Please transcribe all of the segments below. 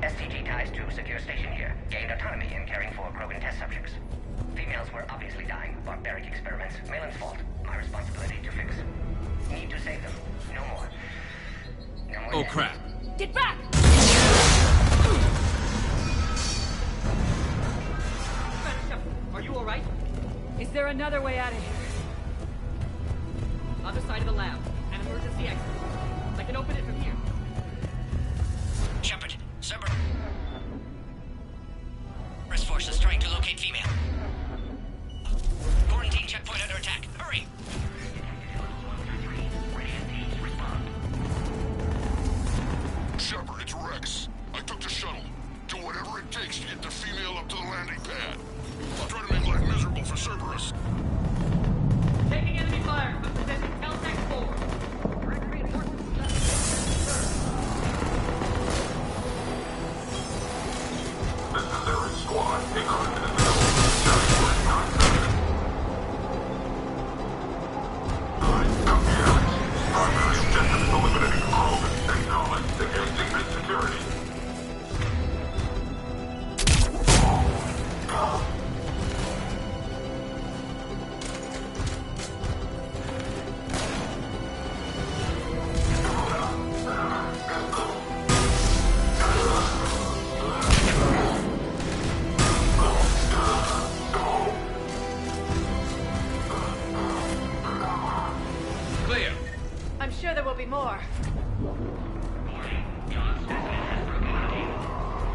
STG ties to secure station here. Gained autonomy in caring for Krogan test subjects. Females were obviously dying. Barbaric experiments. Malin's fault. My responsibility to fix. Need to save them. No more. No more. Oh, death. crap. Get back! Are you alright? Is there another way out of here? Other side of the lab. An emergency exit. I can open it from here. Shepard, Cerberus force is trying to locate female. Quarantine checkpoint under attack. Hurry! Shepard, it's Rex. I took the shuttle. Do whatever it takes to get the female up to the landing pad. I'll try to make life miserable for Cerberus. Taking enemy fire. I'm possessing Caltech 4. Direct reinforcements. This is every squad. Increment in the middle. Territory non-sensitive. Copy Alex. Primary objective is eliminating Krogan. Acknowledge. Engaging mid-security. Clear. I'm sure there will be more.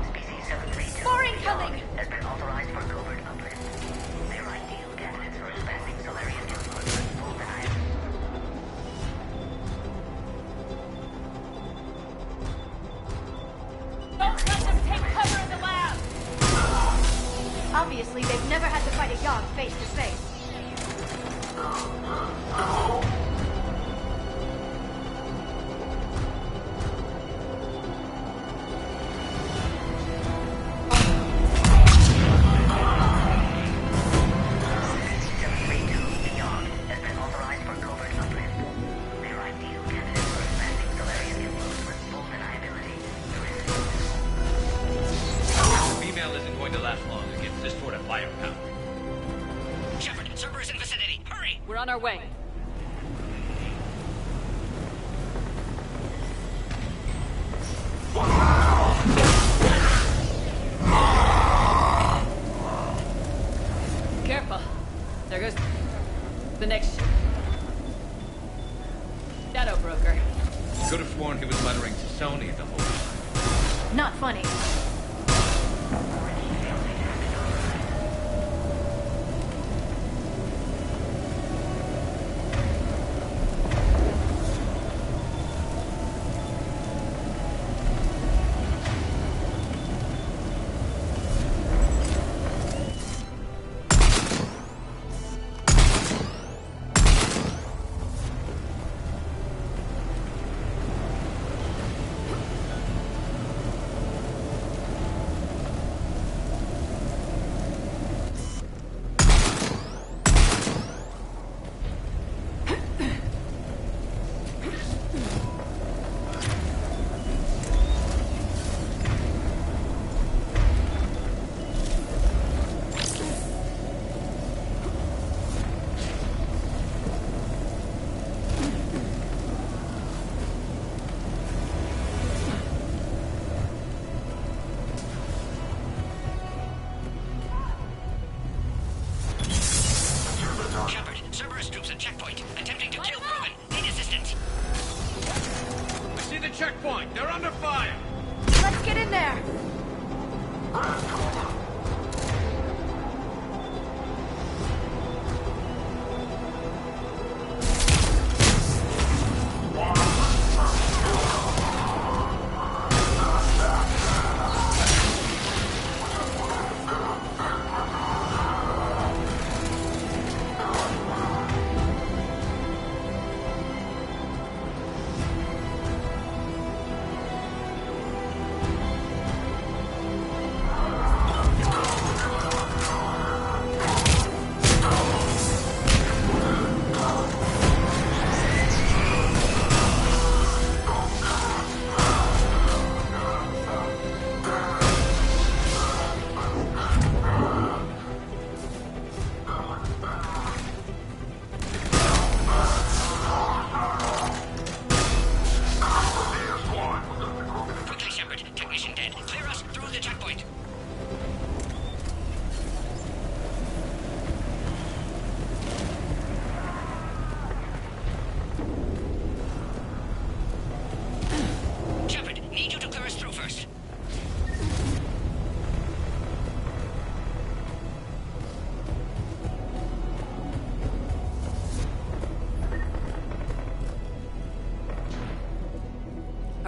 Species 732 More incoming! has been authorized for covert uplift. They're ideal candidates for expanding Solarian influence with full denial. Don't let them take cover in the lab! Obviously, they've never had to fight a Yogg face to face. Has been authorized for covert uplift. They're ideal candidates for expanding Solarian influence with full deniability. Female isn't going to last long against this sort of firepower. Shepard, Cerberus in vicinity. Hurry! We're on our way. Careful. There goes the next ship. Shadow Broker. Could have sworn he was muttering to Sony the whole time. Not funny.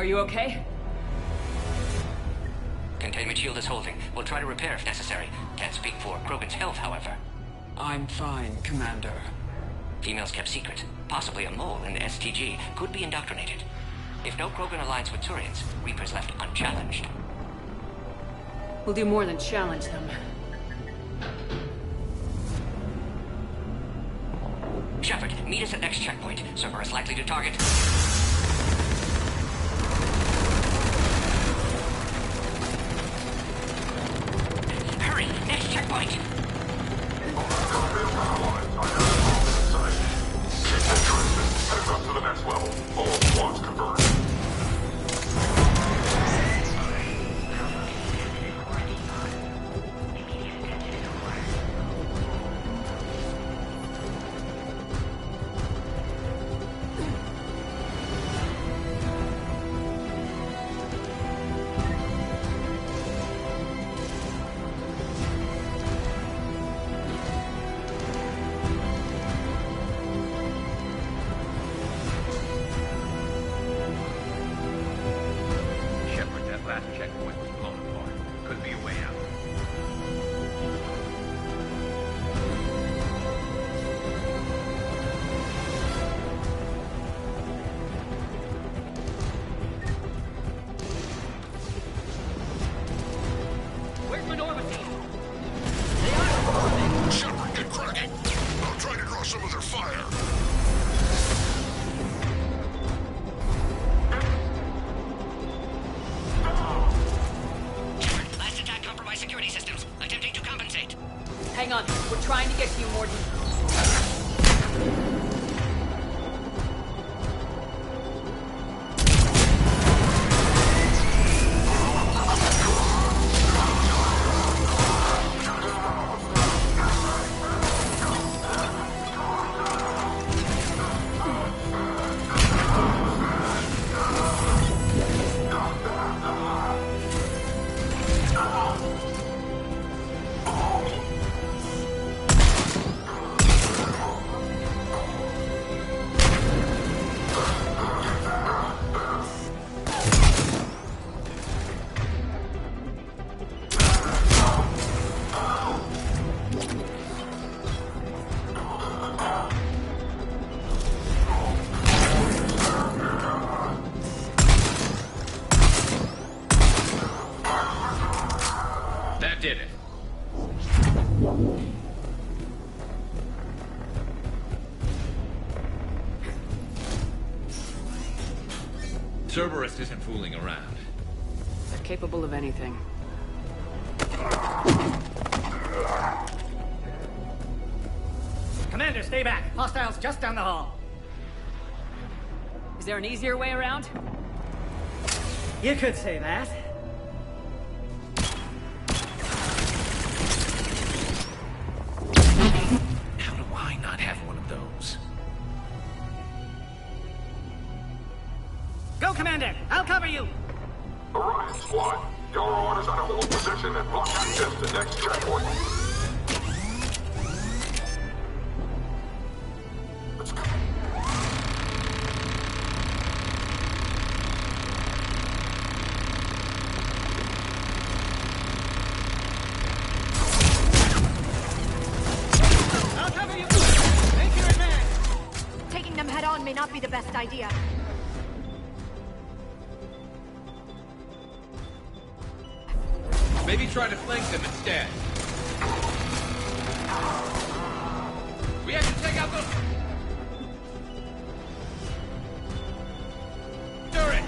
Are you okay? Containment shield is holding. We'll try to repair if necessary. Can't speak for Krogan's health, however. I'm fine, Commander. Females kept secret. Possibly a mole in the STG could be indoctrinated. If no Krogan aligns with Turians, Reaper's left unchallenged. We'll do more than challenge them. Shepard, meet us at next checkpoint. Cerberus likely to target. Hurry! Next checkpoint! Heads up to the next level. All squads converge. Shepard, that last checkpoint was blown apart. Could be a way out. Where's Minority? Shepard, get cracking. I'll try to draw some of their fire. Last attack compromised security systems. Attempting to compensate. Hang on, we're trying to get to you, Morden. That did it. Cerberus isn't fooling around. They're capable of anything. Commander, stay back. Hostiles just down the hall. Is there an easier way around? You could say that. How do I not have one of those? Go, Commander. I'll cover you. Orion squad, your orders are to hold position and block access to next checkpoint. Let's go. I'll cover you. Make your advance. Taking them head on may not be the best idea. Maybe try to flank them instead. We have to take out the... turret!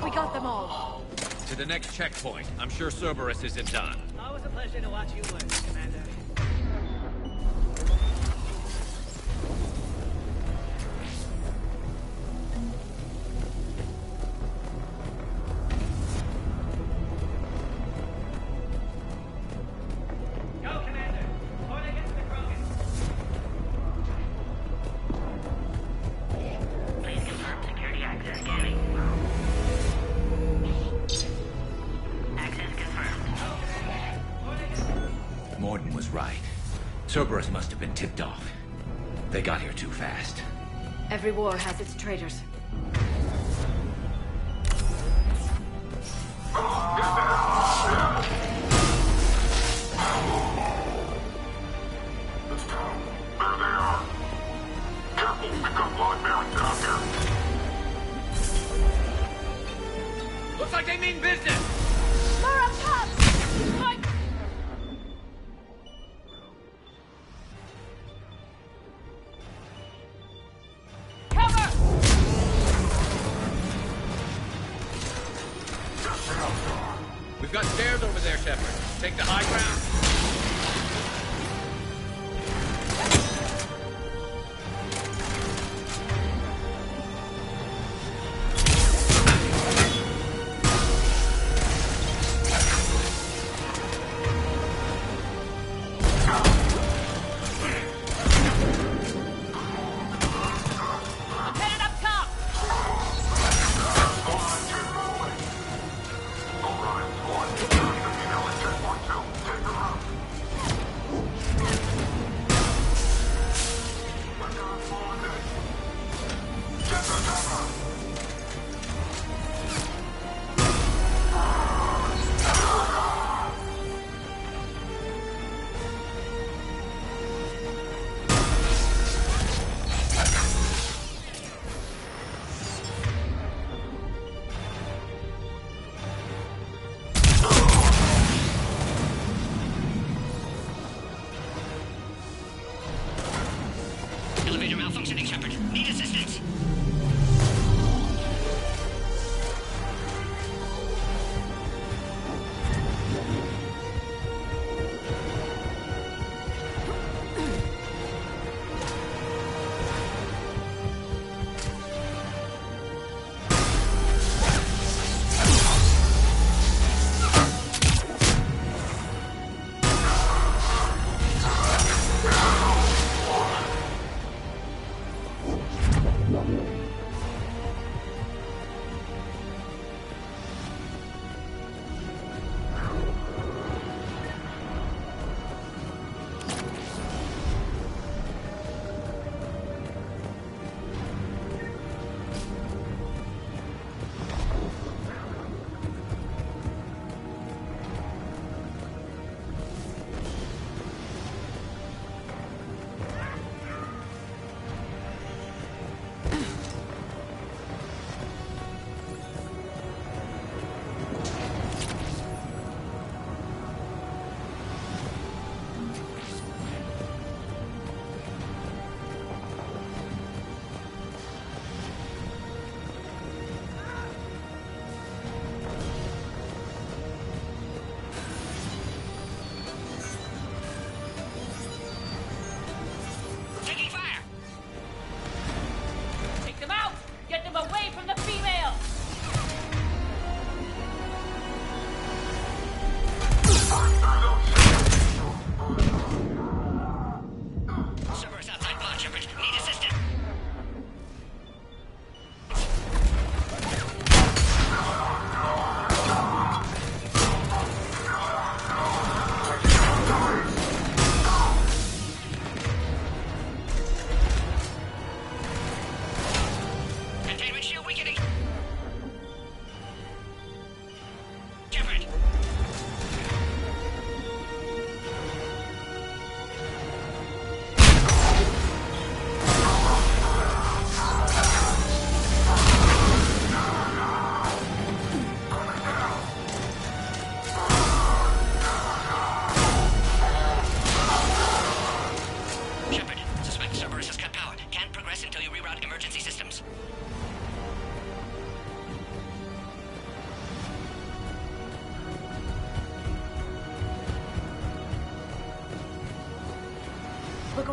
We got them all. To the next checkpoint. I'm sure Cerberus isn't done. Always a pleasure to watch you work, Commander. Go, Commander! Before they get to the Krogan. Please confirm security access scanning. Access confirmed. Morden was right. Cerberus must have been tipped off. They got here too fast. Every war has its traitors. There they are. Careful, we've got live bearings out here. Looks like they mean business! More up top! Right. Cover! We've got stairs over there, Shepard. Take the high ground. I'm headed up top! Alright, squad. Female at checkpoint 2. Take her out.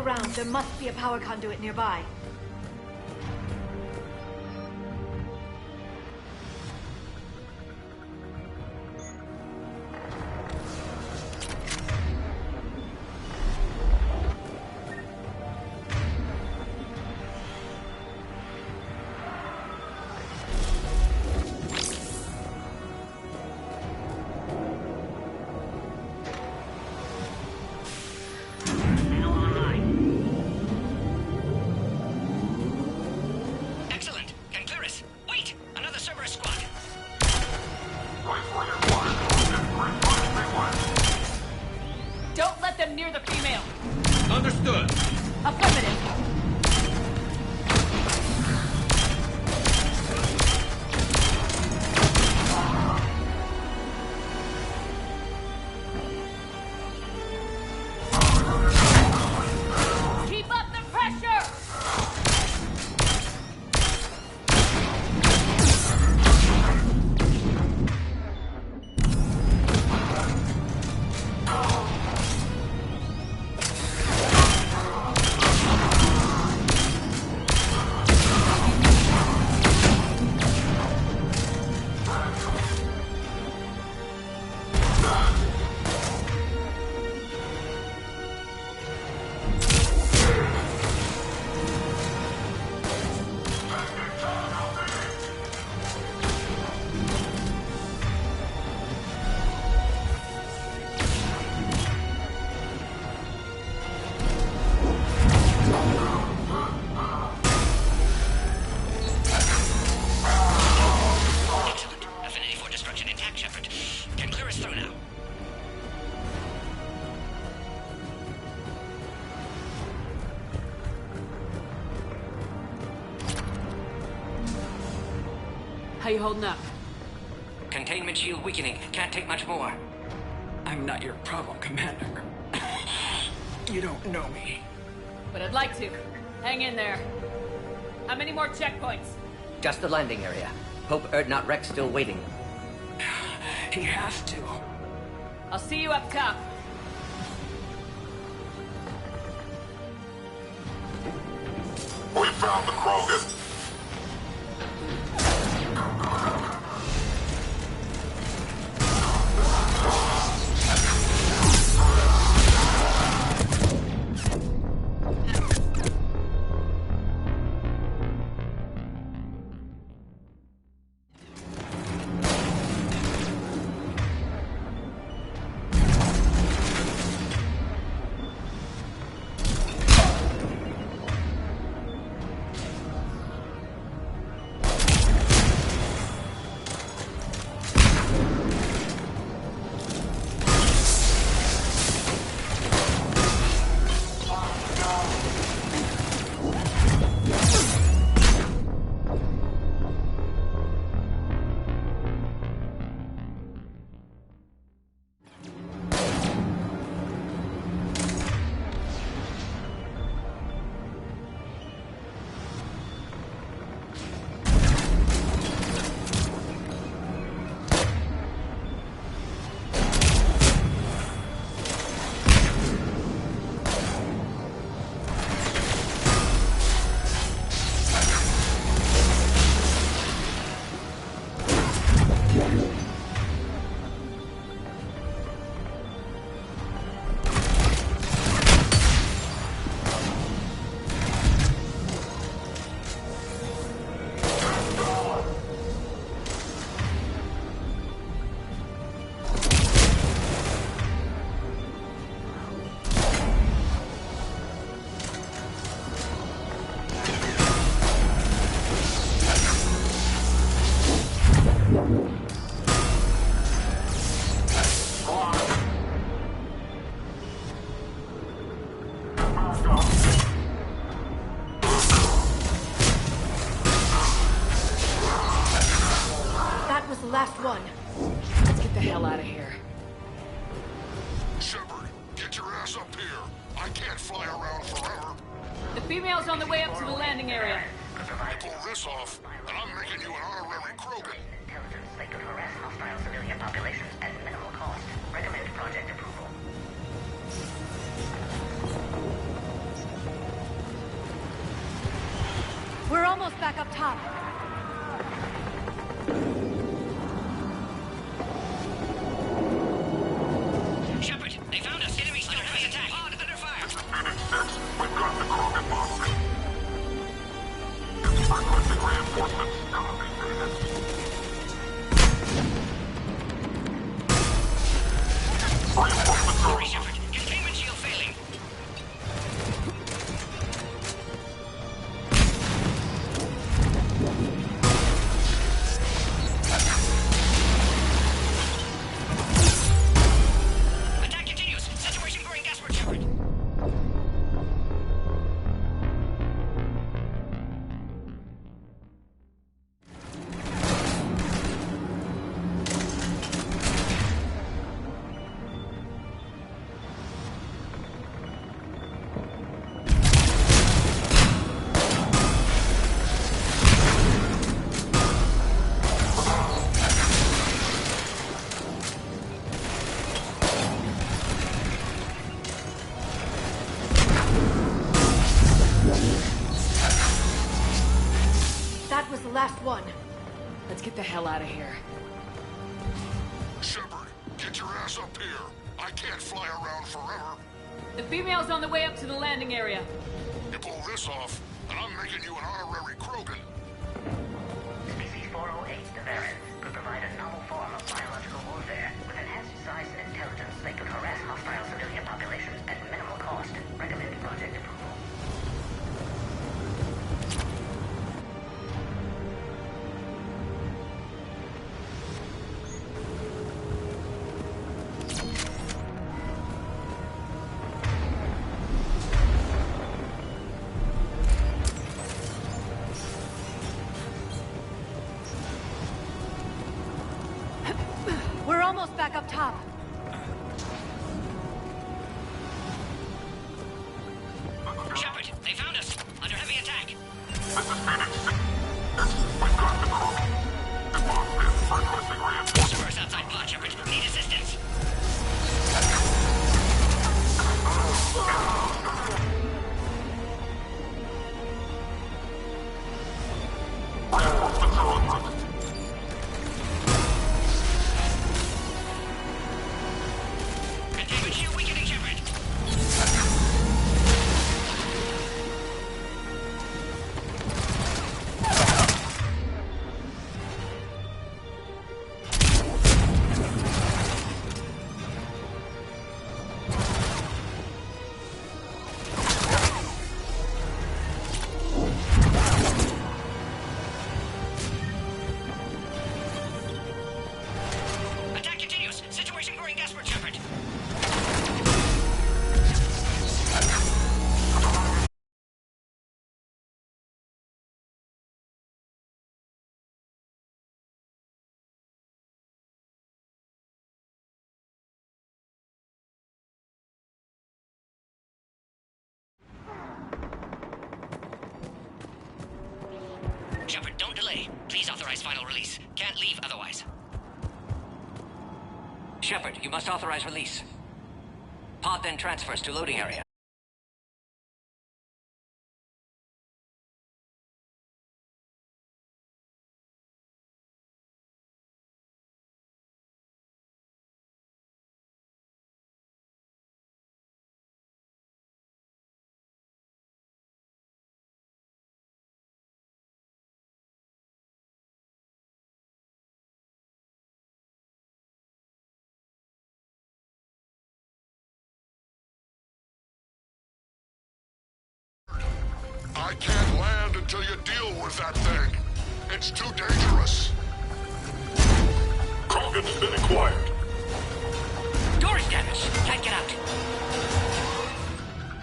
around. There must be a power conduit nearby. Understood. Affirmative. Keep up the pressure! How you holding up? Containment shield weakening. Can't take much more. I'm not your problem, Commander. You don't know me. But I'd like to. Hang in there. How many more checkpoints? Just the landing area. Hope Erdnot Rex still waiting. He has to. I'll see you up top. We found the Krogan. Last one. Let's get the hell out of here. Shepard, get your ass up here. I can't fly around forever. The female's on the way up to the landing area. I pull this off, and I'm making you an honorary Krogan. Intelligence, they could harass hostile civilian populations at minimal cost. Recommend project approval. Shepard, they found us. Enemy still heavy attack. Pod under fire. Phoenix 6, we've got the Krogan box. Requesting reinforcements. Copy, Phoenix. Reinforcements are Sorry, Shepard. Containment shield failing. Attack continues. Situation growing desperate, Shepard. That was the last one. Let's get the hell out of here. Shepard, get your ass up here. I can't fly around forever. The female's on the way up to the landing area. You pull this off, and I'm making you an honorary Krogan. Species 408, the Varens, could provide a novel form of biological warfare. With enhanced size and intelligence, they could harass hostile civilian populations at minimal cost. Recommend project approval. We're almost back up top. Shepard, they found us. Under heavy attack. This is Phoenix 6. We've got the Krogan. Requesting reinforcements. Customers outside pod, Shepard. Need assistance. Reinforcements are en route. Containment shield weakening, Shepard. Attack continues. Situation growing desperate, Shepard. Shepard, don't delay. Please authorize final release. Can't leave otherwise. Shepard, you must authorize release. Pod then transfers to loading area. I can't land until you deal with that thing. It's too dangerous. Krogan's been acquired. Door is damaged. Can't get out.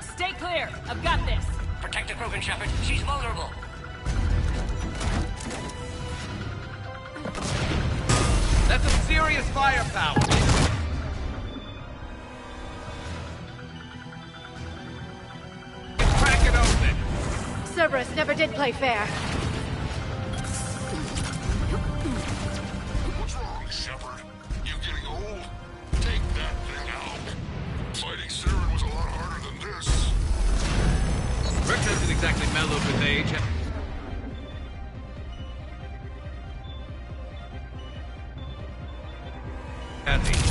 Stay clear. I've got this. Protect the Krogan, Shepard. She's vulnerable. That's some serious firepower. Crack it open. Cerberus never did play fair. What's wrong, Shepard? You getting old? Take that thing out. Fighting Saren was a lot harder than this. Rex hasn't exactly mellowed with age. Heavy.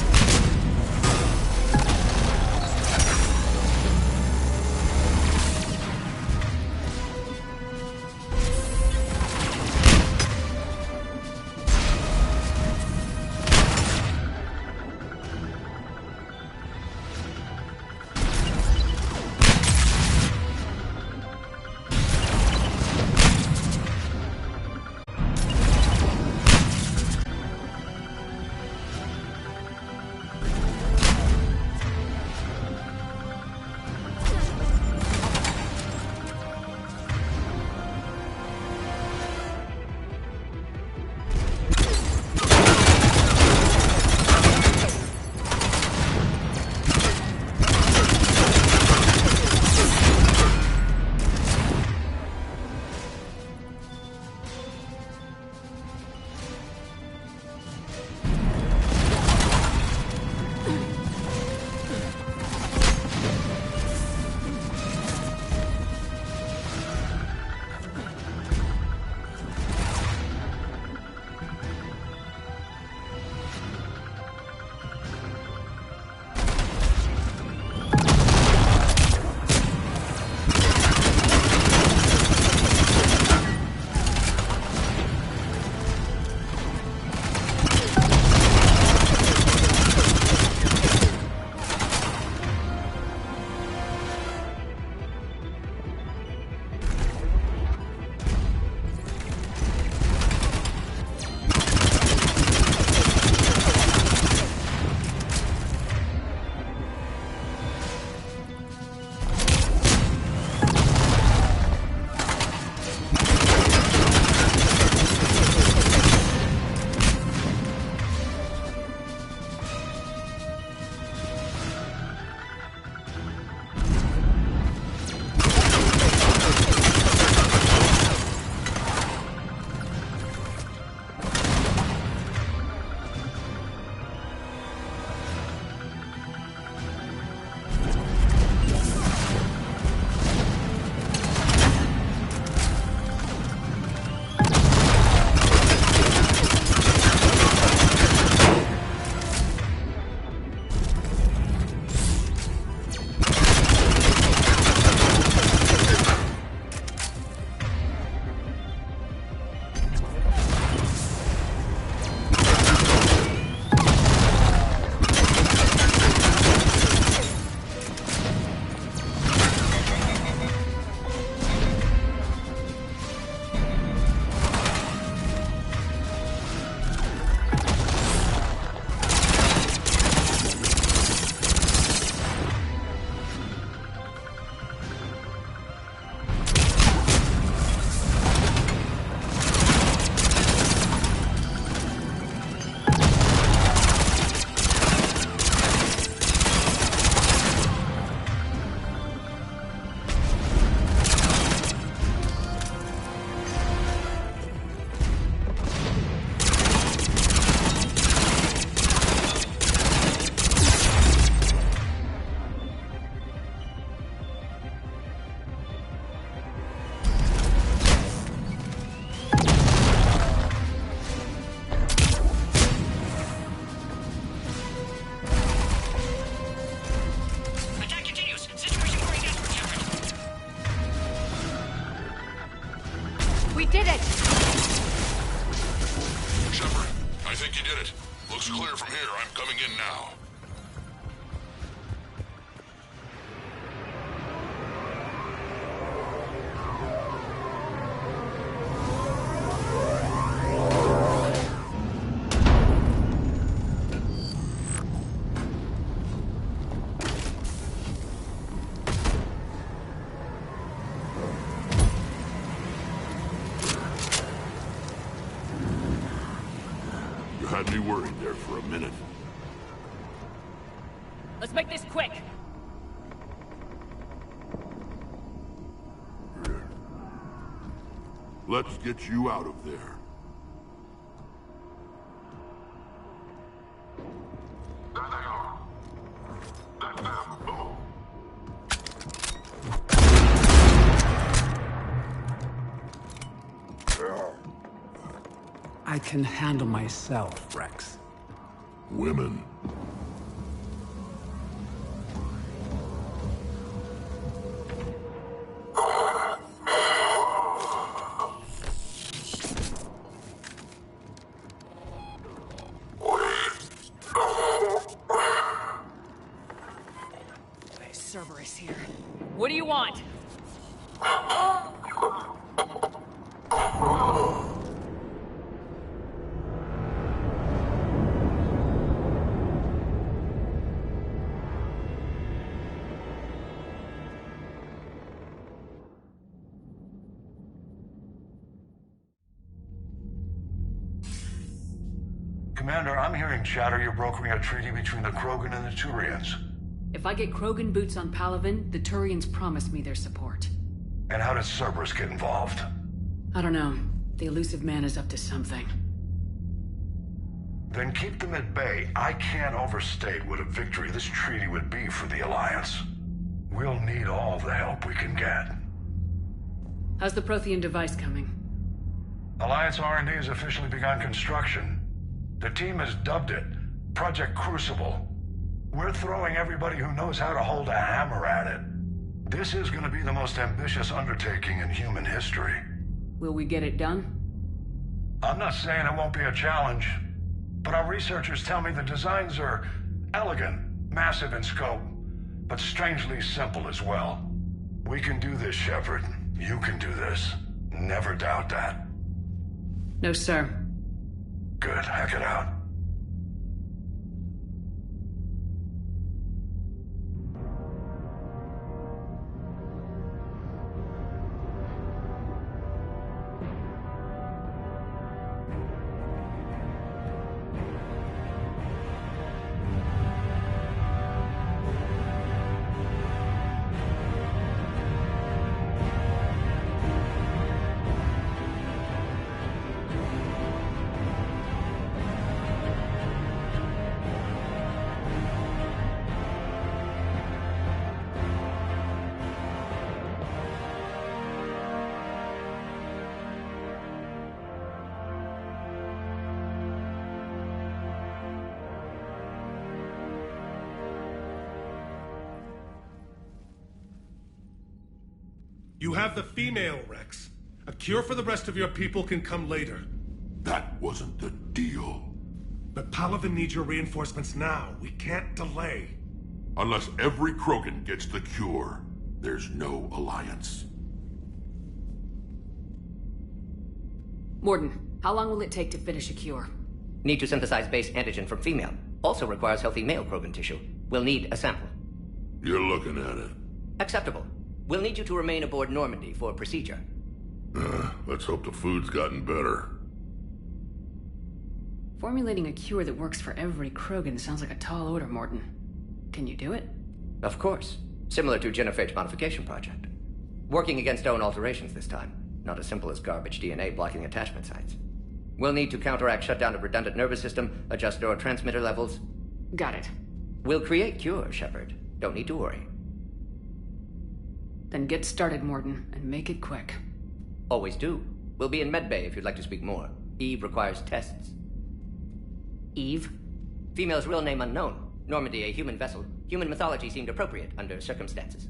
clear from here. I'm coming in now. Had me worried there for a minute. Let's make this quick. Let's get you out of there. There they are. That's them, boom. I can handle myself, Rex. Women. Cerberus here. What do you want? Commander, I'm hearing chatter you're brokering a treaty between the Krogan and the Turians. If I get Krogan boots on Palaven, the Turians promise me their support. And how does Cerberus get involved? I don't know. The elusive man is up to something. Then keep them at bay. I can't overstate what a victory this treaty would be for the Alliance. We'll need all the help we can get. How's the Prothean device coming? Alliance R&D has officially begun construction. The team has dubbed it Project Crucible. We're throwing everybody who knows how to hold a hammer at it. This is going to be the most ambitious undertaking in human history. Will we get it done? I'm not saying it won't be a challenge, but our researchers tell me the designs are elegant, massive in scope, but strangely simple as well. We can do this, Shepard. You can do this. Never doubt that. No, sir. Good. Hack it out. You have the female, Rex. A cure for the rest of your people can come later. That wasn't the deal. But Palaven needs your reinforcements now. We can't delay. Unless every Krogan gets the cure, there's no alliance. Morden, how long will it take to finish a cure? Need to synthesize base antigen from female. Also requires healthy male Krogan tissue. We'll need a sample. You're looking at it. Acceptable. We'll need you to remain aboard Normandy for procedure. Let's hope the food's gotten better. Formulating a cure that works for every Krogan sounds like a tall order, Morden. Can you do it? Of course. Similar to Genophage modification project. Working against own alterations this time. Not as simple as garbage DNA blocking attachment sites. We'll need to counteract shutdown of redundant nervous system, adjust neurotransmitter levels. Got it. We'll create cure, Shepard. Don't need to worry. Then get started, Morden, and make it quick. Always do. We'll be in medbay if you'd like to speak more. Eve requires tests. Eve? Female's real name unknown. Normandy, a human vessel. Human mythology seemed appropriate under circumstances.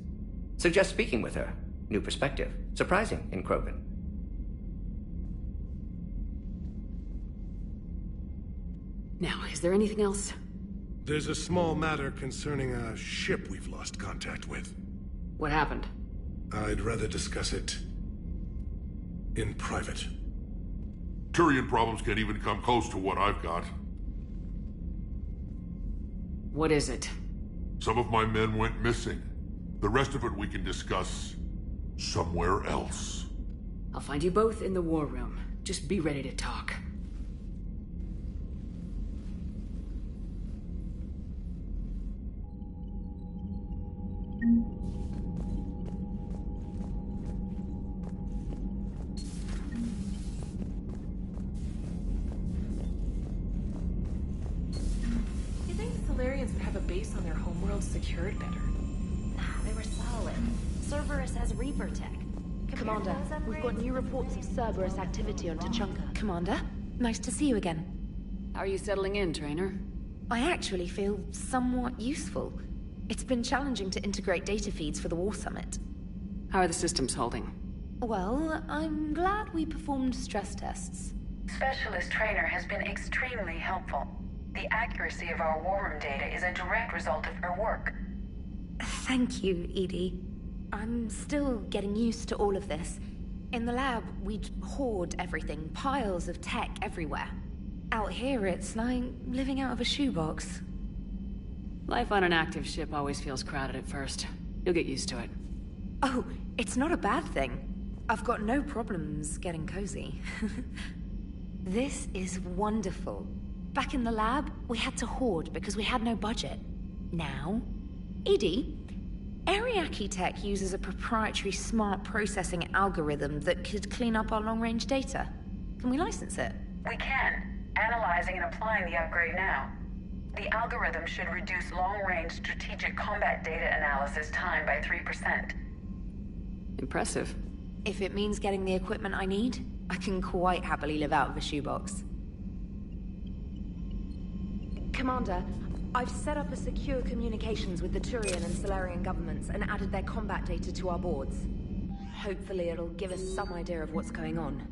Suggest speaking with her. New perspective. Surprising in Krogan. Now, is there anything else? There's a small matter concerning a ship we've lost contact with. What happened? I'd rather discuss it in private. Turian problems can't even come close to what I've got. What is it? Some of my men went missing. The rest of it we can discuss somewhere else. I'll find you both in the war room. Just be ready to talk. Base on their homeworld secured better. They were solid. Cerberus has Reaper tech. Commander, we've got new reports of Cerberus activity on Tuchunga. Commander, nice to see you again. How are you settling in, trainer? I actually feel somewhat useful. It's been challenging to integrate data feeds for the War Summit. How are the systems holding? Well, I'm glad we performed stress tests. Specialist Trainer has been extremely helpful. The accuracy of our war room data is a direct result of her work. Thank you, Edie. I'm still getting used to all of this. In the lab, we'd hoard everything, piles of tech everywhere. Out here, it's like living out of a shoebox. Life on an active ship always feels crowded at first. You'll get used to it. Oh, it's not a bad thing. I've got no problems getting cozy. This is wonderful. Back in the lab, we had to hoard because we had no budget. Now, Edie, Ariake Tech uses a proprietary smart processing algorithm that could clean up our long-range data. Can we license it? We can. Analyzing and applying the upgrade now. The algorithm should reduce long-range strategic combat data analysis time by 3%. Impressive. If it means getting the equipment I need, I can quite happily live out of a shoebox. Commander, I've set up a secure communications with the Turian and Solarian governments and added their combat data to our boards. Hopefully it'll give us some idea of what's going on.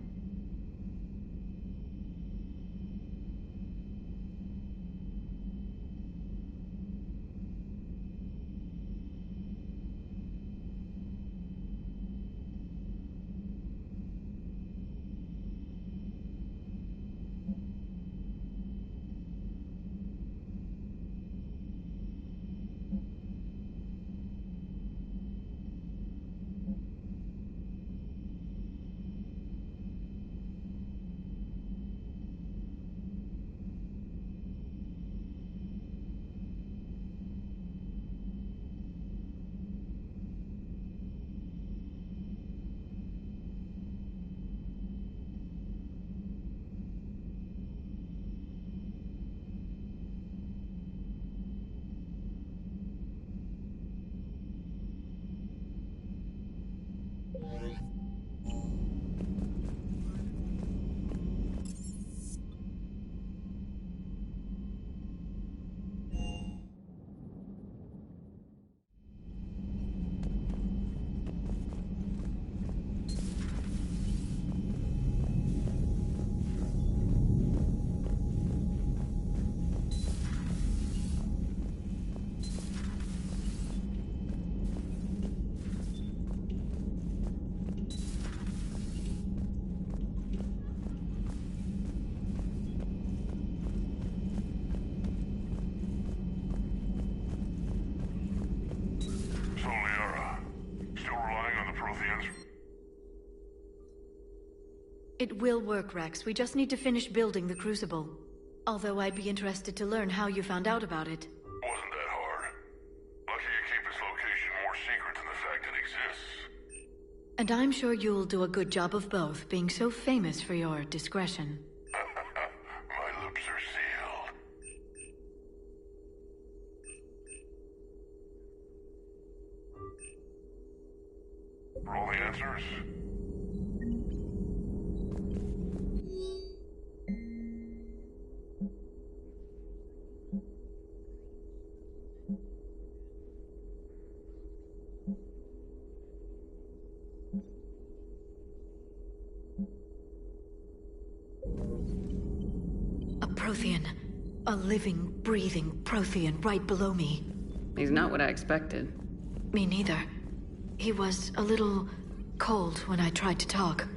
It will work, Rex. We just need to finish building the Crucible. Although I'd be interested to learn how you found out about it. Wasn't that hard. Lucky you keep its location more secret than the fact it exists. And I'm sure you'll do a good job of both, being so famous for your discretion. My lips are sealed. All the answers? Prothean. A living, breathing Prothean right below me. He's not what I expected. Me neither. He was a little cold when I tried to talk.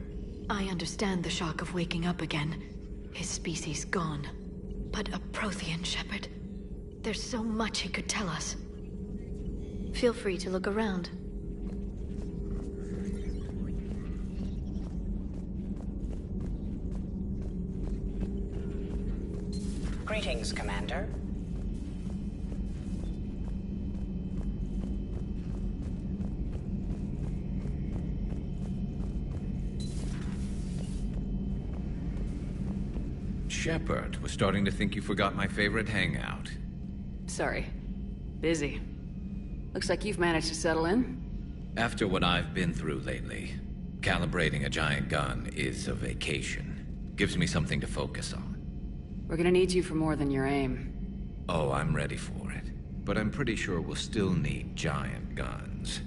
I understand the shock of waking up again. His species gone. But a Prothean, Shepard. There's so much he could tell us. Feel free to look around. Greetings, Commander. Shepard was starting to think you forgot my favorite hangout. Sorry. Busy. Looks like you've managed to settle in. After what I've been through lately, calibrating a giant gun is a vacation. Gives me something to focus on. We're gonna need you for more than your aim. Oh, I'm ready for it. But I'm pretty sure we'll still need giant guns.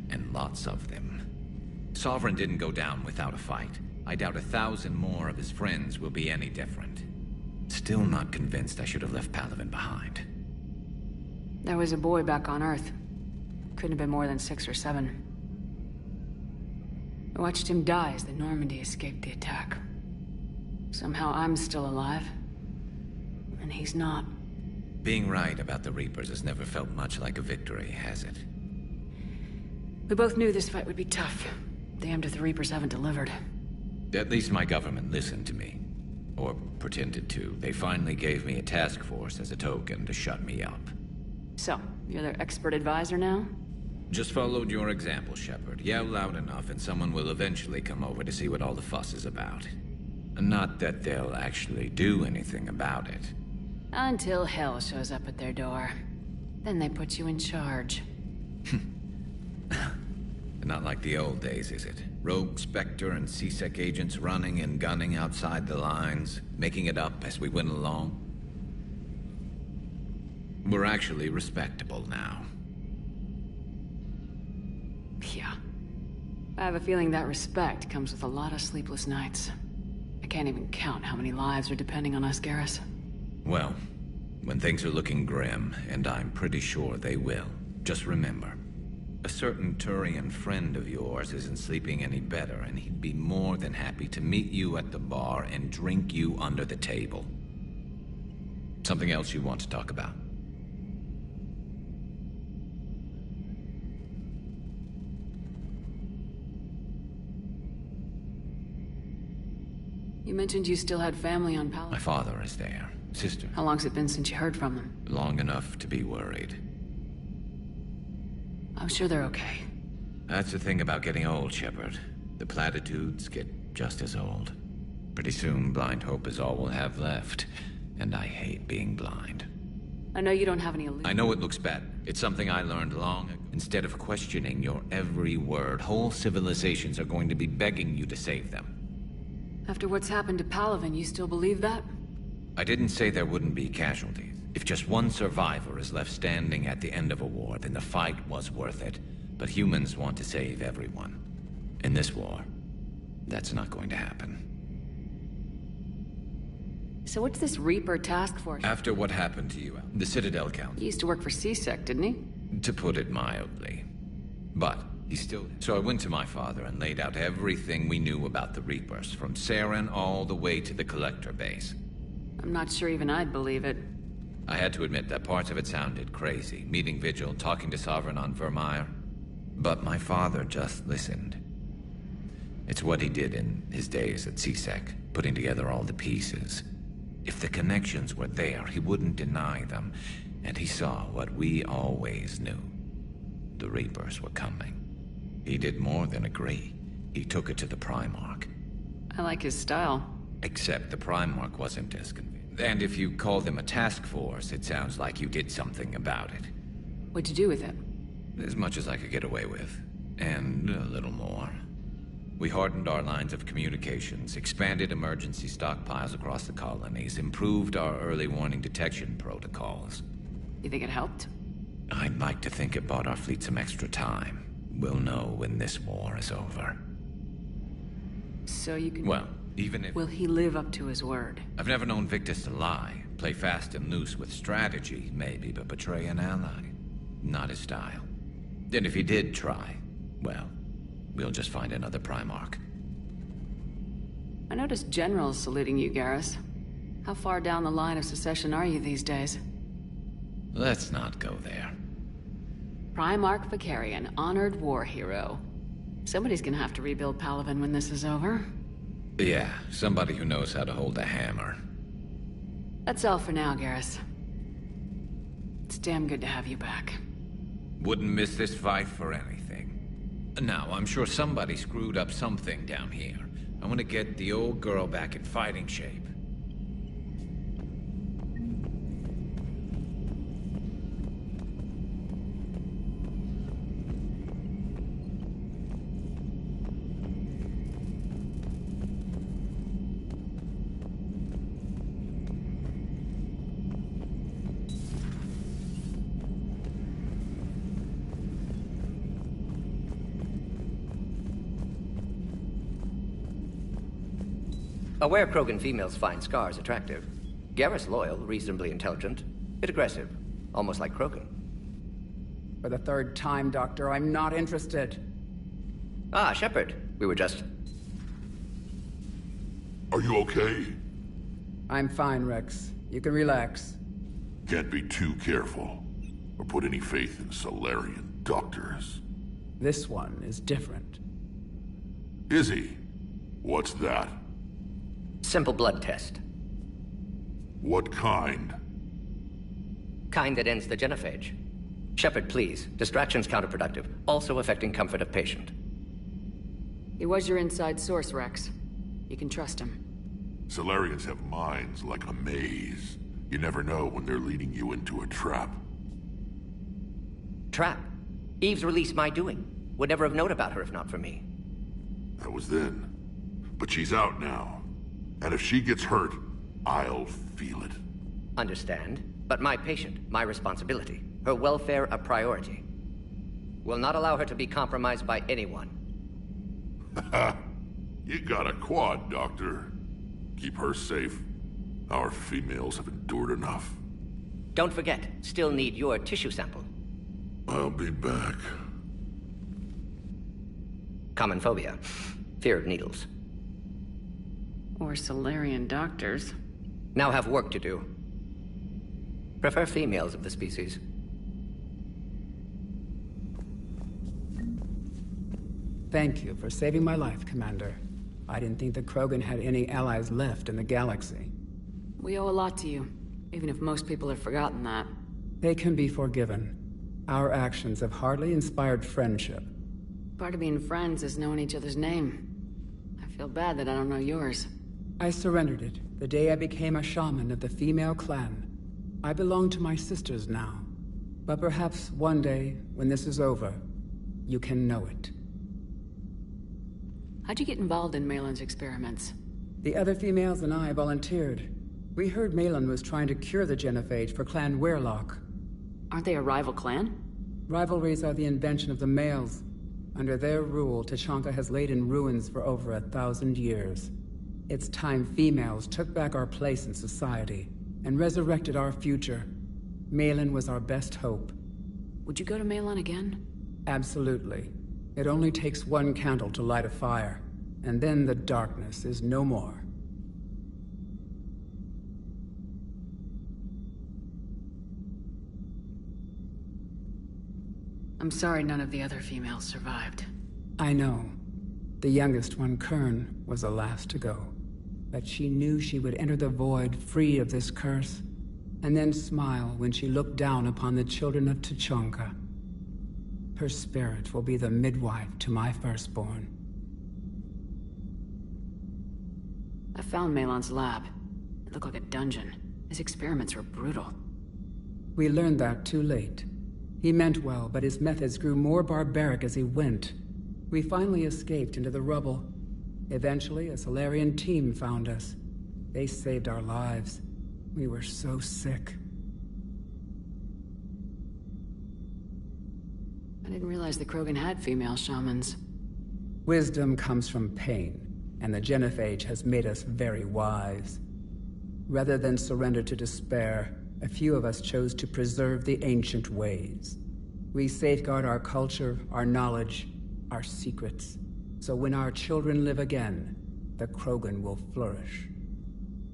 And lots of them. Sovereign didn't go down without a fight. I doubt 1,000 more of his friends will be any different. Still not convinced I should have left Palaven behind. There was a boy back on Earth. Couldn't have been more than 6 or 7. I watched him die as the Normandy escaped the attack. Somehow I'm still alive. And he's not. Being right about the Reapers has never felt much like a victory, has it? We both knew this fight would be tough. Damned if the Reapers haven't delivered. At least my government listened to me. Or pretended to. They finally gave me a task force as a token to shut me up. So, you're their expert advisor now? Just followed your example, Shepard. Yell loud enough and someone will eventually come over to see what all the fuss is about. Not that they'll actually do anything about it. Until hell shows up at their door. Then they put you in charge. Not like the old days, is it? Rogue Spectre and C-Sec agents running and gunning outside the lines, making it up as we went along. We're actually respectable now. Yeah. I have a feeling that respect comes with a lot of sleepless nights. I can't even count how many lives are depending on us, Garrus. Well, when things are looking grim, and I'm pretty sure they will, just remember, a certain Turian friend of yours isn't sleeping any better, and he'd be more than happy to meet you at the bar and drink you under the table. Something else you want to talk about? You mentioned you still had family on Palaven. My father is there. Sister. How long's it been since you heard from them? Long enough to be worried. I'm sure they're okay. That's the thing about getting old, Shepard. The platitudes get just as old. Pretty soon, blind hope is all we'll have left. And I hate being blind. I know you don't have any illusions. I know it looks bad. It's something I learned long ago. Instead of questioning your every word, whole civilizations are going to be begging you to save them. After what's happened to Palaven, you still believe that? I didn't say there wouldn't be casualties. If just one survivor is left standing at the end of a war, then the fight was worth it. But humans want to save everyone. In this war, that's not going to happen. So what's this Reaper task force? After what happened to you, the Citadel Council. He used to work for C-Sec, didn't he? To put it mildly. But he's still... So I went to my father and laid out everything we knew about the Reapers, from Saren all the way to the Collector base. I'm not sure even I'd believe it. I had to admit that parts of it sounded crazy. Meeting Vigil, talking to Sovereign on Vermeer. But my father just listened. It's what he did in his days at C-Sec, putting together all the pieces. If the connections were there, he wouldn't deny them. And he saw what we always knew. The Reapers were coming. He did more than agree. He took it to the Primarch. I like his style. Except the Primarch wasn't as convinced. And if you call them a task force, it sounds like you did something about it. What'd you do with it? As much as I could get away with. And a little more. We hardened our lines of communications, expanded emergency stockpiles across the colonies, improved our early warning detection protocols. You think it helped? I'd like to think it bought our fleet some extra time. We'll know when this war is over. So you can... Well, even if... Will he live up to his word? I've never known Victus to lie. Play fast and loose with strategy, maybe, but betray an ally. Not his style. And if he did try, well, we'll just find another Primarch. I noticed generals saluting you, Garrus. How far down the line of secession are you these days? Let's not go there. Primarch Vicarian, honored war hero. Somebody's gonna have to rebuild Palaven when this is over. Yeah, somebody who knows how to hold a hammer. That's all for now, Garrus. It's damn good to have you back. Wouldn't miss this fight for anything. Now, I'm sure somebody screwed up something down here. I want to get the old girl back in fighting shape. Aware Krogan females find scars attractive. Garrus loyal, reasonably intelligent, bit aggressive, almost like Krogan. For the third time, Doctor, I'm not interested. Ah, Shepard. We were just... Are you okay? I'm fine, Rex. You can relax. Can't be too careful, or put any faith in Solarian doctors. This one is different. Is he? What's that? Simple blood test. What kind? Kind that ends the genophage. Shepard, please. Distraction's counterproductive, also affecting comfort of patient. He was your inside source, Rex. You can trust him. Solarians have minds like a maze. You never know when they're leading you into a trap. Trap? Eve's released my doing. Would never have known about her if not for me. That was then. But she's out now. And if she gets hurt, I'll feel it. Understand. But my patient, my responsibility. Her welfare a priority. Will not allow her to be compromised by anyone. You got a quad, Doctor. Keep her safe. Our females have endured enough. Don't forget, still need your tissue sample. I'll be back. Common phobia. Fear of needles. Or Solarian doctors. Now have work to do. Prefer females of the species. Thank you for saving my life, Commander. I didn't think the Krogan had any allies left in the galaxy. We owe a lot to you, even if most people have forgotten that. They can be forgiven. Our actions have hardly inspired friendship. Part of being friends is knowing each other's name. I feel bad that I don't know yours. I surrendered it the day I became a shaman of the female clan. I belong to my sisters now. But perhaps one day, when this is over, you can know it. How'd you get involved in Malin's experiments? The other females and I volunteered. We heard Malin was trying to cure the genophage for Clan Weirlock. Aren't they a rival clan? Rivalries are the invention of the males. Under their rule, Tuchanka has laid in ruins for over 1,000 years. It's time females took back our place in society and resurrected our future. Malin was our best hope. Would you go to Malin again? Absolutely. It only takes one candle to light a fire, and then the darkness is no more. I'm sorry none of the other females survived. I know. The youngest one, Kern, was the last to go. But she knew she would enter the void free of this curse, and then smile when she looked down upon the children of Tuchanka. Her spirit will be the midwife to my firstborn. I found Malin's lab. It looked like a dungeon. His experiments were brutal. We learned that too late. He meant well, but his methods grew more barbaric as he went. We finally escaped into the rubble. Eventually, a Solarian team found us. They saved our lives. We were so sick. I didn't realize the Krogan had female shamans. Wisdom comes from pain, and the genophage has made us very wise. Rather than surrender to despair, a few of us chose to preserve the ancient ways. We safeguard our culture, our knowledge, our secrets. So when our children live again, the Krogan will flourish.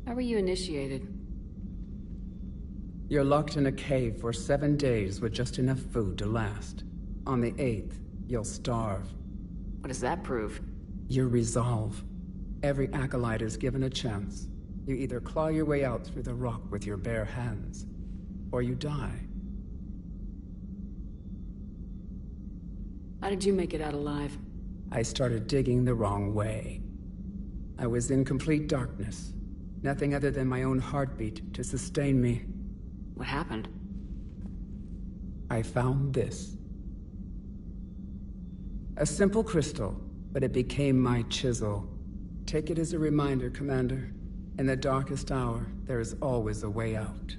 How were you initiated? You're locked in a cave for 7 days with just enough food to last. On the 8th, you'll starve. What does that prove? Your resolve. Every acolyte is given a chance. You either claw your way out through the rock with your bare hands, or you die. How did you make it out alive? I started digging the wrong way. I was in complete darkness. Nothing other than my own heartbeat to sustain me. What happened? I found this. A simple crystal, but it became my chisel. Take it as a reminder, Commander. In the darkest hour, there is always a way out.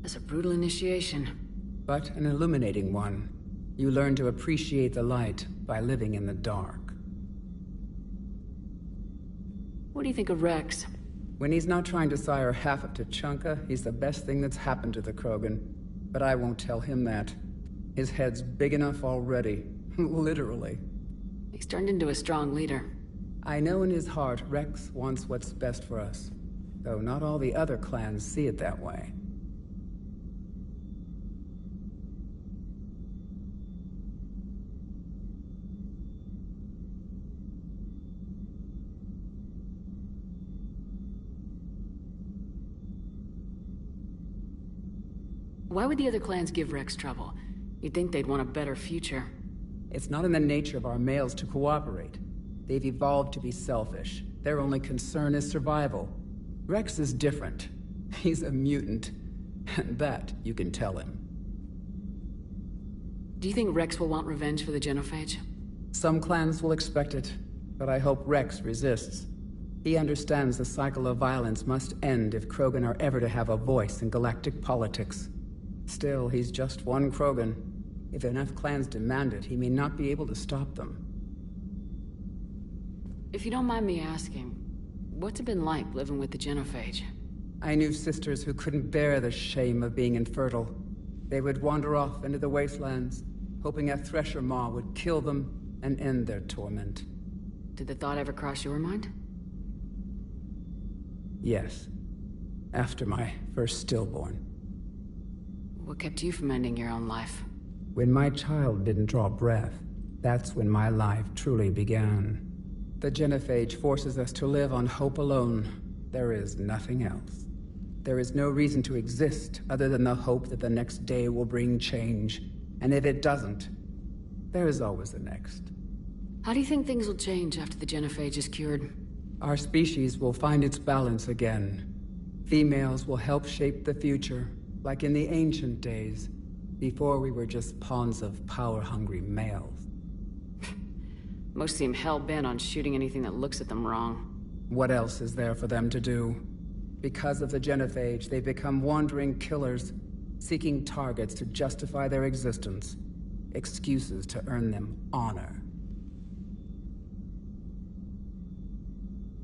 That's a brutal initiation. But an illuminating one. You learn to appreciate the light by living in the dark. What do you think of Rex? When he's not trying to sire half of Tuchanka, he's the best thing that's happened to the Krogan. But I won't tell him that. His head's big enough already. Literally. He's turned into a strong leader. I know in his heart Rex wants what's best for us. Though not all the other clans see it that way. Why would the other clans give Rex trouble? You'd think they'd want a better future. It's not in the nature of our males to cooperate. They've evolved to be selfish. Their only concern is survival. Rex is different. He's a mutant. And that you can tell him. Do you think Rex will want revenge for the genophage? Some clans will expect it, but I hope Rex resists. He understands the cycle of violence must end if Krogan are ever to have a voice in galactic politics. Still, he's just one Krogan. If enough clans demand it, he may not be able to stop them. If you don't mind me asking, what's it been like living with the genophage? I knew sisters who couldn't bear the shame of being infertile. They would wander off into the wastelands, hoping a thresher maw would kill them and end their torment. Did the thought ever cross your mind? Yes. After my first stillborn. What kept you from ending your own life? When my child didn't draw breath, that's when my life truly began. The genophage forces us to live on hope alone. There is nothing else. There is no reason to exist other than the hope that the next day will bring change. And if it doesn't, there is always the next. How do you think things will change after the genophage is cured? Our species will find its balance again. Females will help shape the future, like in the ancient days, before we were just pawns of power-hungry males. Most seem hell-bent on shooting anything that looks at them wrong. What else is there for them to do? Because of the genophage, they become wandering killers, seeking targets to justify their existence. Excuses to earn them honor.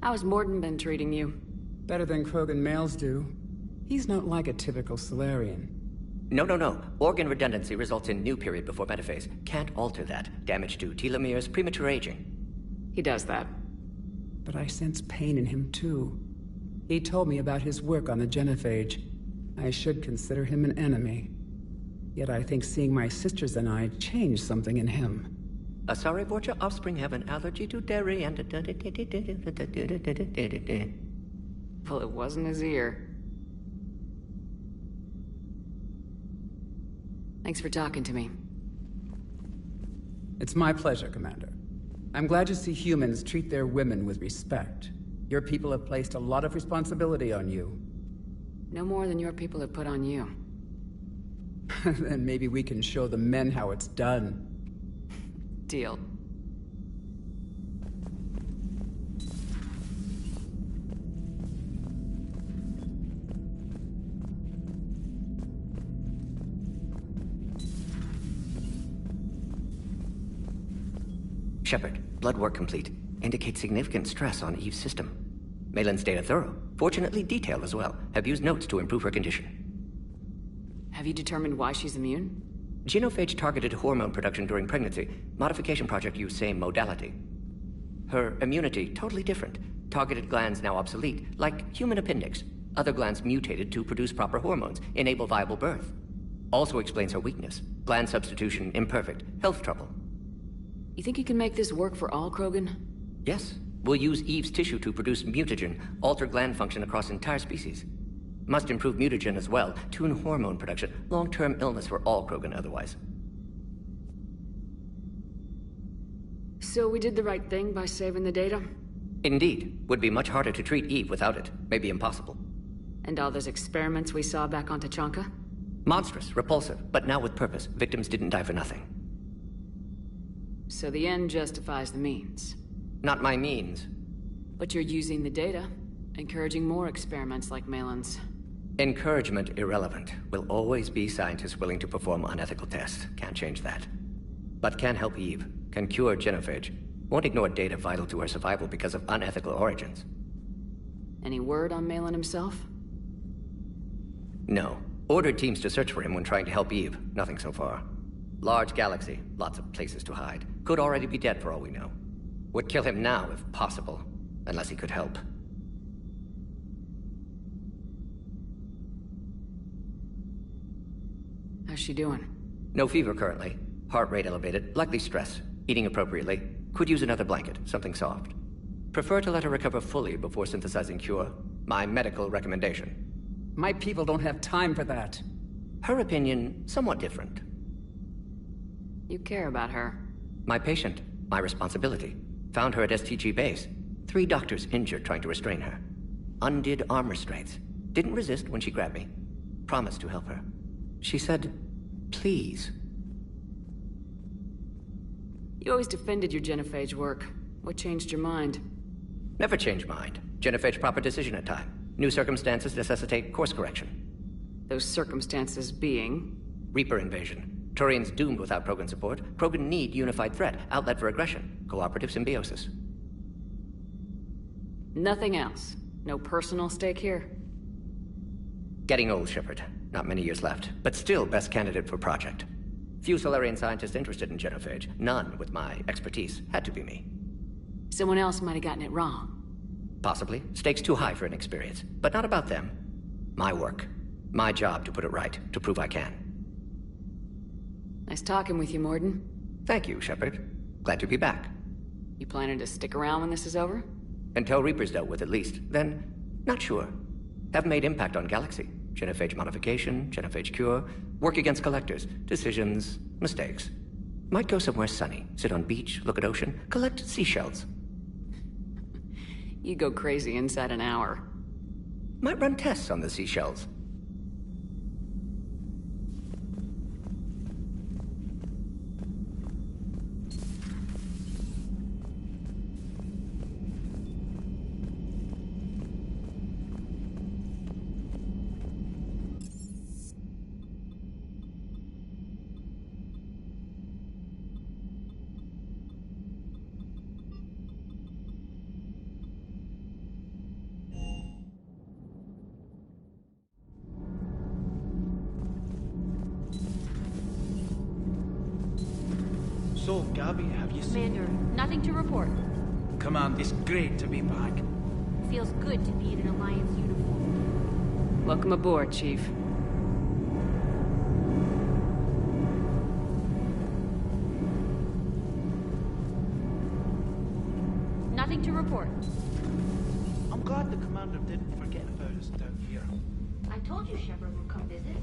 How has Morden been treating you? Better than Krogan males do. He's not like a typical Solarian. No. Organ redundancy results in new period before metaphase. Can't alter that. Damage to telomeres, premature aging. He does that. But I sense pain in him too. He told me about his work on the genophage. I should consider him an enemy. Yet I think seeing my sisters and I changed something in him. Sorry, Borgia offspring have an allergy to dairy and... Well, it wasn't his ear. Thanks for talking to me. It's my pleasure, Commander. I'm glad to see humans treat their women with respect. Your people have placed a lot of responsibility on you. No more than your people have put on you. Then maybe we can show the men how it's done. Deal. Shepard, blood work complete. Indicates significant stress on Eve's system. Malin's data thorough. Fortunately detailed as well. Have used notes to improve her condition. Have you determined why she's immune? Genophage targeted hormone production during pregnancy. Modification project used same modality. Her immunity, totally different. Targeted glands now obsolete, like human appendix. Other glands mutated to produce proper hormones, enable viable birth. Also explains her weakness. Gland substitution imperfect. Health trouble. You think you can make this work for all Krogan? Yes. We'll use Eve's tissue to produce mutagen, alter gland function across entire species. Must improve mutagen as well, tune hormone production, long-term illness for all Krogan otherwise. So we did the right thing by saving the data? Indeed. Would be much harder to treat Eve without it. Maybe impossible. And all those experiments we saw back on Tuchanka? Monstrous, repulsive, but now with purpose. Victims didn't die for nothing. So the end justifies the means. Not my means. But you're using the data, encouraging more experiments like Malin's. Encouragement irrelevant. Will always be scientists willing to perform unethical tests. Can't change that. But can help Eve. Can cure genophage. Won't ignore data vital to her survival because of unethical origins. Any word on Malin himself? No. Ordered teams to search for him when trying to help Eve. Nothing so far. Large galaxy, lots of places to hide. Could already be dead for all we know. Would kill him now if possible, unless he could help. How's she doing? No fever currently. Heart rate elevated, likely stress. Eating appropriately. Could use another blanket, something soft. Prefer to let her recover fully before synthesizing cure. My medical recommendation. My people don't have time for that. Her opinion, somewhat different. You care about her. My patient, my responsibility. Found her at STG base. 3 doctors injured trying to restrain her. Undid arm restraints. Didn't resist when she grabbed me. Promised to help her. She said, please. You always defended your genophage work. What changed your mind? Never change mind. Genophage proper decision at time. New circumstances necessitate course correction. Those circumstances being? Reaper invasion. Turians doomed without Krogan support. Krogan need unified threat. Outlet for aggression. Cooperative symbiosis. Nothing else? No personal stake here? Getting old, Shepard. Not many years left. But still best candidate for project. Few Solarian scientists interested in genophage. None with my expertise. Had to be me. Someone else might have gotten it wrong. Possibly. Stakes too high for inexperience. But not about them. My work. My job to put it right. To prove I can. Nice talking with you, Morden. Thank you, Shepard. Glad to be back. You planning to stick around when this is over? Until Reaper's dealt with, at least. Then, not sure. Have made impact on Galaxy. Genophage modification, genophage cure, work against collectors, decisions, mistakes. Might go somewhere sunny, sit on beach, look at ocean, collect seashells. You go crazy inside an hour. Might run tests on the seashells. So, Gabby, have you seen... Commander, nothing to report. Command, it's great to be back. Feels good to be in an Alliance uniform. Welcome aboard, Chief. Nothing to report. I'm glad the Commander didn't forget about us down here. I told you Shepard would come visit.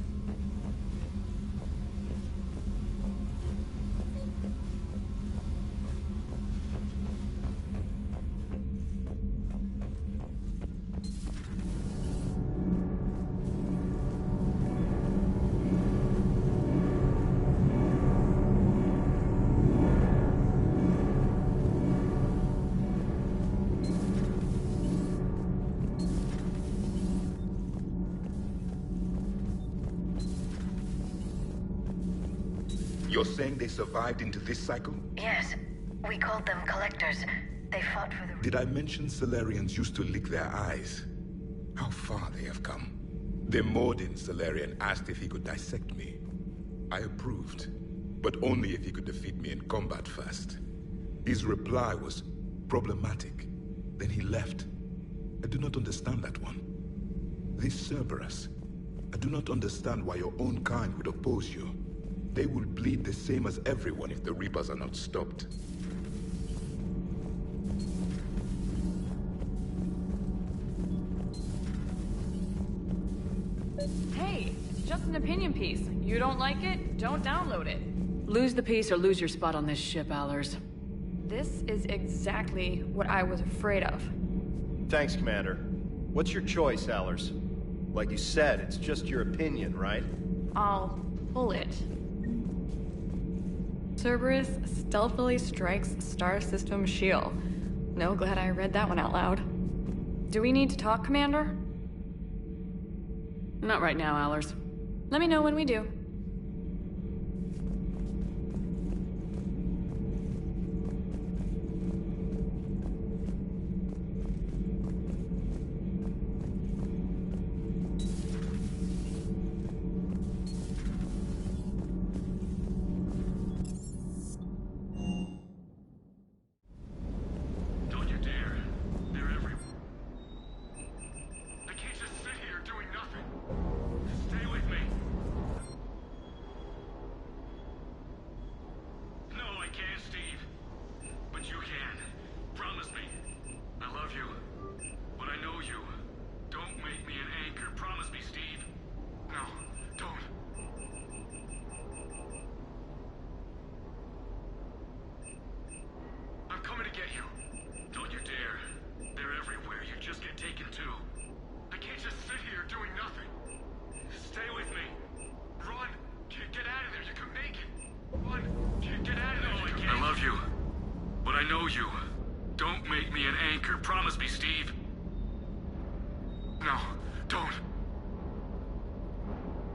You're saying they survived into this cycle? Yes. We called them collectors. They fought for the... Did I mention Solarians used to lick their eyes? How far they have come. The Morden Solarian asked if he could dissect me. I approved, but only if he could defeat me in combat first. His reply was problematic. Then he left. I do not understand that one. This Cerberus. I do not understand why your own kind would oppose you. They will bleed the same as everyone if the Reapers are not stopped. Hey, it's just an opinion piece. You don't like it? Don't download it. Lose the piece or lose your spot on this ship, Allers. This is exactly what I was afraid of. Thanks, Commander. What's your choice, Allers? Like you said, it's just your opinion, right? I'll pull it. Cerberus stealthily strikes Star System shield. No, glad I read that one out loud. Do we need to talk, Commander? Not right now, Allers. Let me know when we do. me, Steve. No, don't.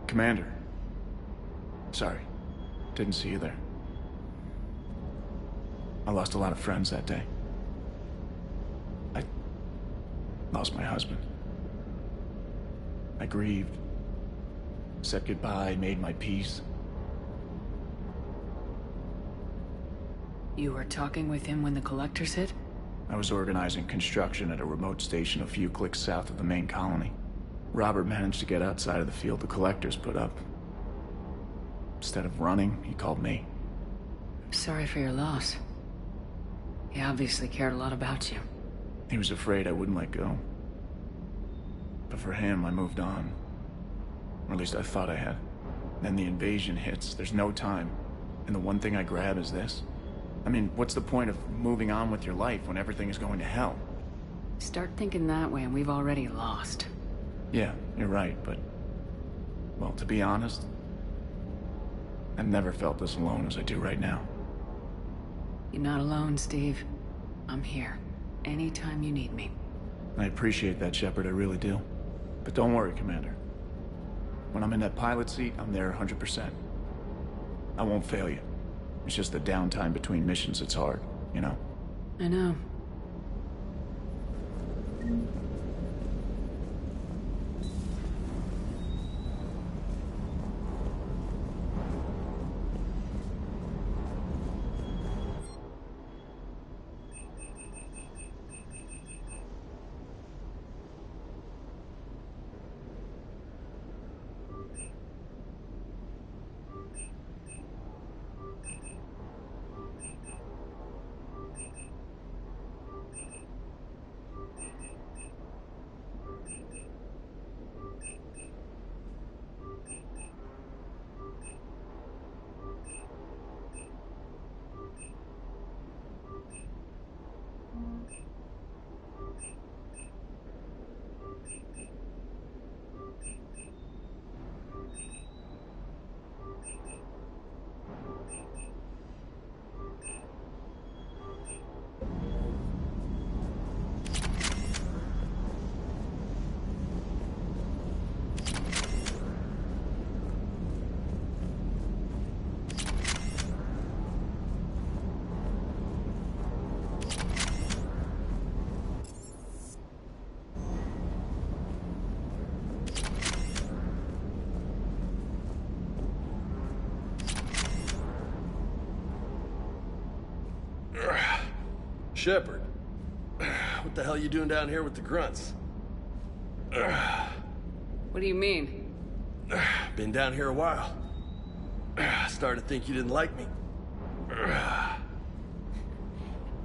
Commander. Sorry. Didn't see you there. I lost a lot of friends that day. I lost my husband. I grieved. Said goodbye, made my peace. You were talking with him when the collectors hit? I was organizing construction at a remote station a few clicks south of the main colony. Robert managed to get outside of the field the collectors put up. Instead of running, he called me. Sorry for your loss. He obviously cared a lot about you. He was afraid I wouldn't let go. But for him, I moved on. Or at least I thought I had. Then the invasion hits, there's no time. And the one thing I grab is this. I mean, what's the point of moving on with your life when everything is going to hell? Start thinking that way and we've already lost. Yeah, you're right, but... well, to be honest, I've never felt this alone as I do right now. You're not alone, Steve. I'm here. Anytime you need me. I appreciate that, Shepard, I really do. But don't worry, Commander. When I'm in that pilot seat, I'm there 100%. I won't fail you. It's just the downtime between missions that's hard, you know? I know. Shepard, what the hell are you doing down here with the grunts? What do you mean? Been down here a while. Started to think you didn't like me.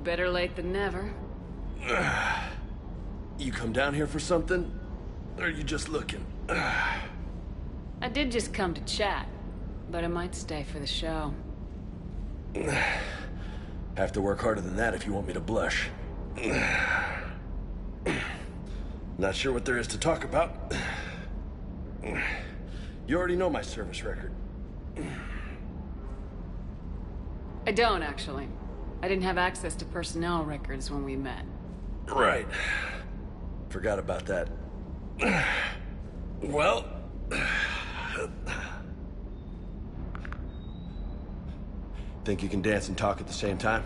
Better late than never. You come down here for something? Or are you just looking? I did just come to chat, but I might stay for the show. Have to work harder than that if you want me to blush. Not sure what there is to talk about. You already know my service record. I don't, actually. I didn't have access to personnel records when we met. Right. Forgot about that. Well... Think you can dance and talk at the same time?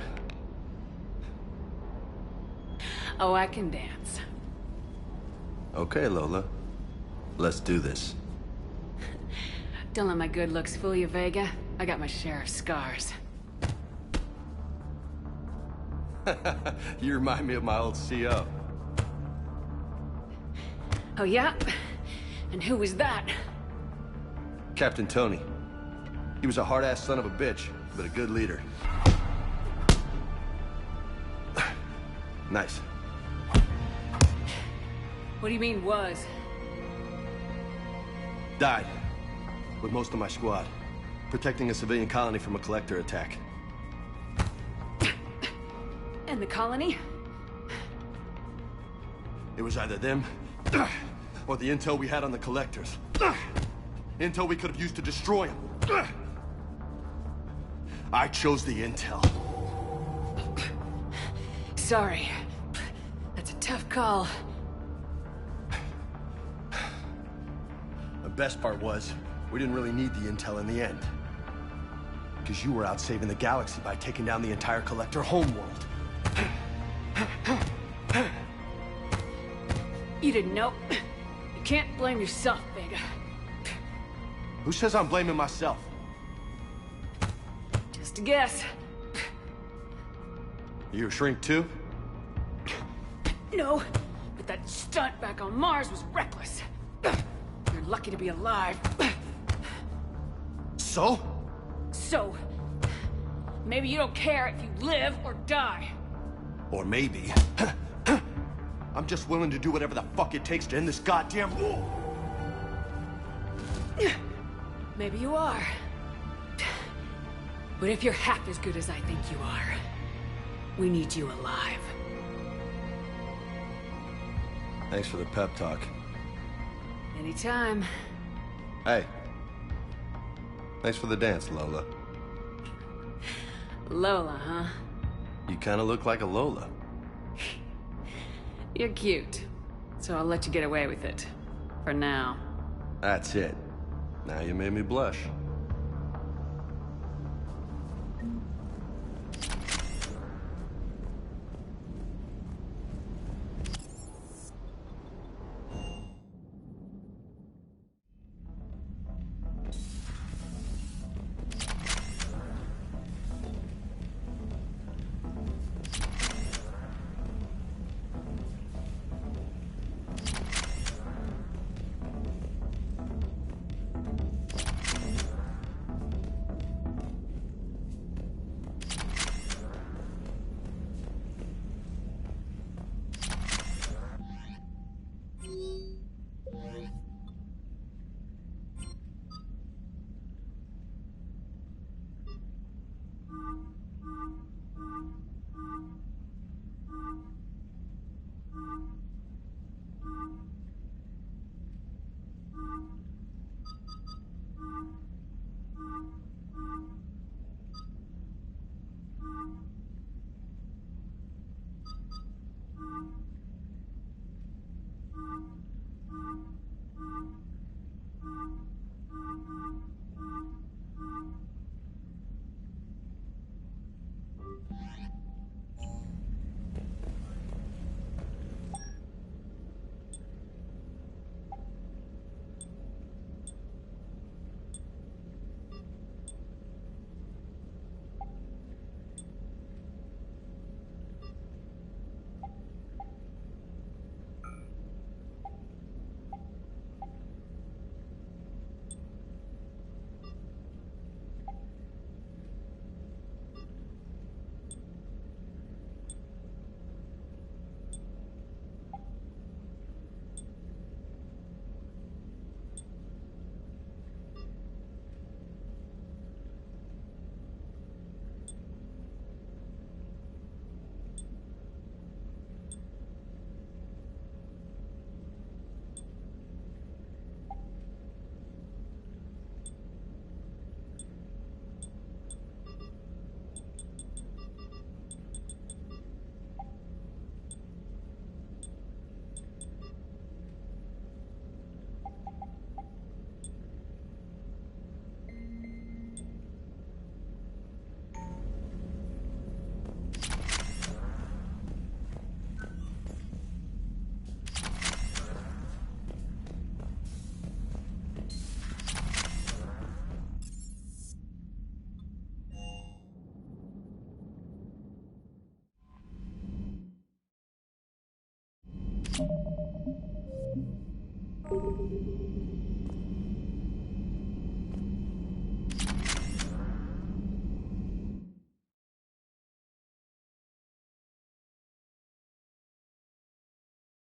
Oh, I can dance. Okay, Lola. Let's do this. Don't let my good looks fool you, Vega. I got my share of scars. You remind me of my old CO. Oh, yeah? And who was that? Captain Tony. He was a hard-ass son of a bitch, but a good leader. Nice. What do you mean, was? Died. With most of my squad. Protecting a civilian colony from a collector attack. And the colony? It was either them, or the intel we had on the collectors. Intel we could have used to destroy them. I chose the intel. Sorry. That's a Tough call. The best part was, we didn't really need the intel in the end. Because you were out saving the galaxy by taking down the entire Collector homeworld. You didn't know. You can't blame yourself, Vega. Who says I'm blaming myself? Just a guess. You a shrink too? No, but that stunt back on Mars was reckless. You're lucky to be alive. So? So, maybe you don't care if you live or die. Or maybe... I'm just willing to do whatever the fuck it takes to end this goddamn war. Maybe you are. But if you're half as good as I think you are, we need you alive. Thanks for the pep talk. Anytime. Hey. Thanks for the dance, Lola. Lola, huh? You kinda look like a Lola. You're cute, so I'll let you get away with it. For now. That's it. Now you made me blush.